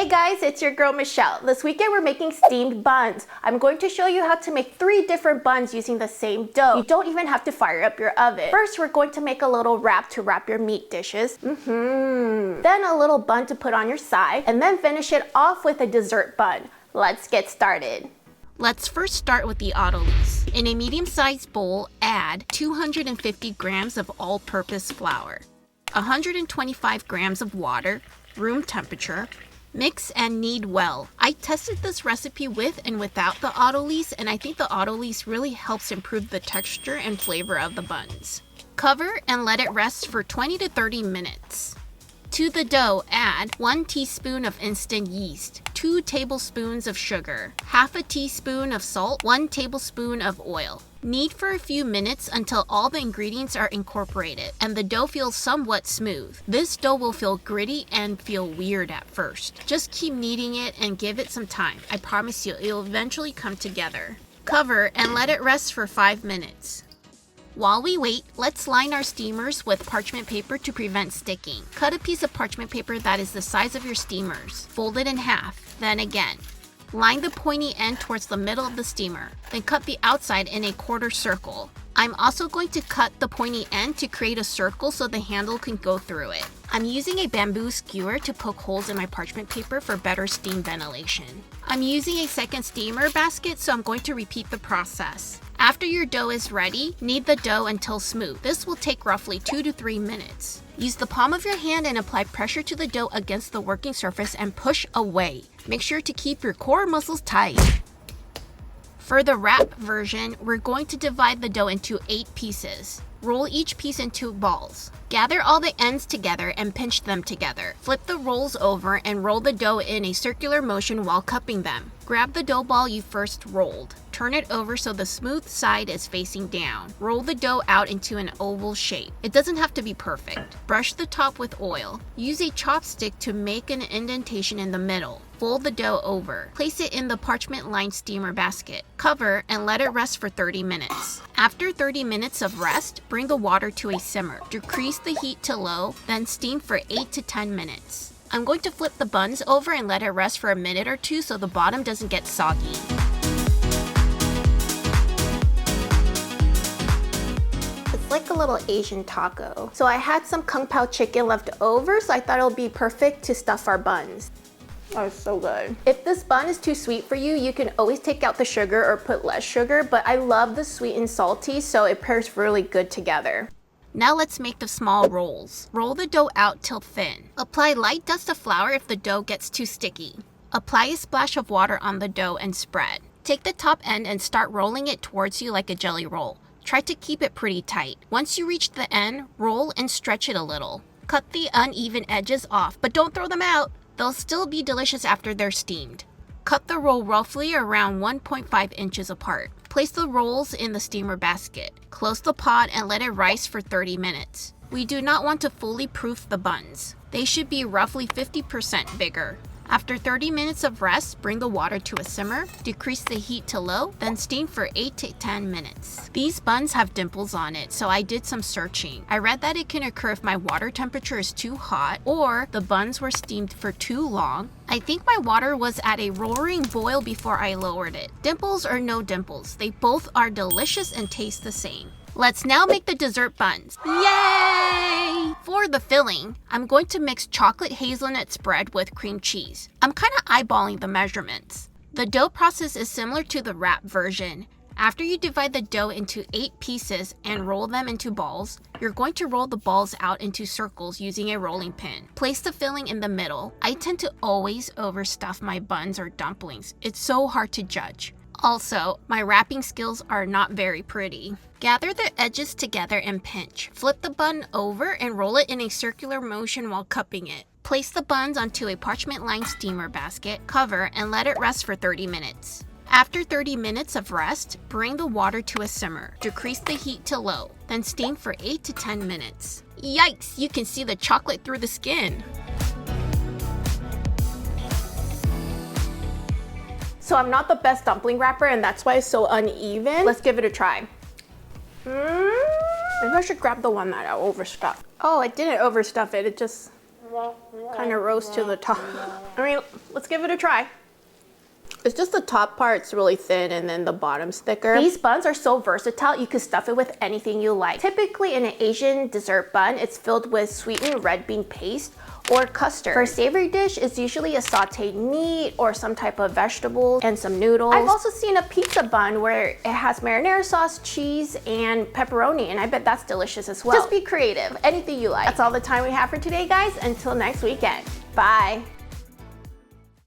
Hey guys, it's your girl Michelle. This weekend we're making steamed buns. I'm going to show you how to make 3 different buns using the same dough. You don't even have to fire up your oven. First, we're going to make a little wrap to wrap your meat dishes. Then a little bun to put on your side, and then finish it off with a dessert bun. Let's get started. Let's first start with the Autolyse. In a medium-sized bowl, add 250 grams of all-purpose flour, 125 grams of water, room temperature. Mix and knead well. I tested this recipe with and without the Autolyse, and I think the Autolyse really helps improve the texture and flavor of the buns. Cover and let it rest for 20 to 30 minutes. To the dough, add 1 teaspoon of instant yeast, 2 tablespoons of sugar, half a teaspoon of salt, 1 tablespoon of oil. Knead for a few minutes until all the ingredients are incorporated and the dough feels somewhat smooth. This dough will feel gritty and feel weird at first. Just keep kneading it and give it some time. I promise you, it'll eventually come together. Cover and let it rest for 5 minutes. While we wait, let's line our steamers with parchment paper to prevent sticking. Cut a piece of parchment paper that is the size of your steamers. Fold it in half, then again. Line the pointy end towards the middle of the steamer, then cut the outside in a quarter circle. I'm also going to cut the pointy end to create a circle so the handle can go through it. I'm using a bamboo skewer to poke holes in my parchment paper for better steam ventilation. I'm using a second steamer basket, so I'm going to repeat the process. After your dough is ready, knead the dough until smooth. This will take roughly 2 to 3 minutes. Use the palm of your hand and apply pressure to the dough against the working surface and push away. Make sure to keep your core muscles tight. For the wrap version, we're going to divide the dough into 8 pieces. Roll each piece into balls. Gather all the ends together and pinch them together. Flip the rolls over and roll the dough in a circular motion while cupping them. Grab the dough ball you first rolled. Turn it over so the smooth side is facing down. Roll the dough out into an oval shape. It doesn't have to be perfect. Brush the top with oil. Use a chopstick to make an indentation in the middle. Fold the dough over. Place it in the parchment-lined steamer basket. Cover and let it rest for 30 minutes. After 30 minutes of rest, bring the water to a simmer. Decrease the heat to low, then steam for 8 to 10 minutes. I'm going to flip the buns over and let it rest for a minute or 2 so the bottom doesn't get soggy. It's like a little Asian taco. So I had some kung pao chicken left over, so I thought it would be perfect to stuff our buns. Oh, it's so good. If this bun is too sweet for you, you can always take out the sugar or put less sugar, but I love the sweet and salty, so it pairs really good together. Now let's make the small rolls. Roll the dough out till thin. Apply light dust of flour if the dough gets too sticky. Apply a splash of water on the dough and spread. Take the top end and start rolling it towards you like a jelly roll. Try to keep it pretty tight. Once you reach the end, roll and stretch it a little. Cut the uneven edges off, but don't throw them out. They'll still be delicious after they're steamed. Cut the roll roughly around 1.5 inches apart. Place the rolls in the steamer basket. Close the pot and let it rise for 30 minutes. We do not want to fully proof the buns. They should be roughly 50% bigger. After 30 minutes of rest, bring the water to a simmer, decrease the heat to low, then steam for 8 to 10 minutes. These buns have dimples on it, so I did some searching. I read that it can occur if my water temperature is too hot or the buns were steamed for too long. I think my water was at a roaring boil before I lowered it. Dimples or no dimples, they both are delicious and taste the same. Let's now make the dessert buns. Yay! For the filling, I'm going to mix chocolate hazelnut spread with cream cheese. I'm kind of eyeballing the measurements. The dough process is similar to the wrap version. After you divide the dough into 8 pieces and roll them into balls, you're going to roll the balls out into circles using a rolling pin. Place the filling in the middle. I tend to always overstuff my buns or dumplings. It's so hard to judge. Also, my wrapping skills are not very pretty. Gather the edges together and pinch. Flip the bun over and roll it in a circular motion while cupping it. Place the buns onto a parchment-lined steamer basket, cover, and let it rest for 30 minutes. After 30 minutes of rest, bring the water to a simmer. Decrease the heat to low, then steam for 8 to 10 minutes. Yikes! You can see the chocolate through the skin. So I'm not the best dumpling wrapper, and that's why it's so uneven. Let's give it a try. Maybe I should grab the one that I overstuffed. Oh, I didn't overstuff it. It just kind of rose to the top. I mean, let's give it a try. It's just the top part's really thin and then the bottom's thicker. These buns are so versatile, you can stuff it with anything you like. Typically in an Asian dessert bun, it's filled with sweetened red bean paste or custard. For a savory dish, it's usually a sauteed meat or some type of vegetables and some noodles. I've also seen a pizza bun where it has marinara sauce, cheese, and pepperoni, and I bet that's delicious as well. Just be creative, anything you like. That's all the time we have for today, guys. Until next weekend. Bye.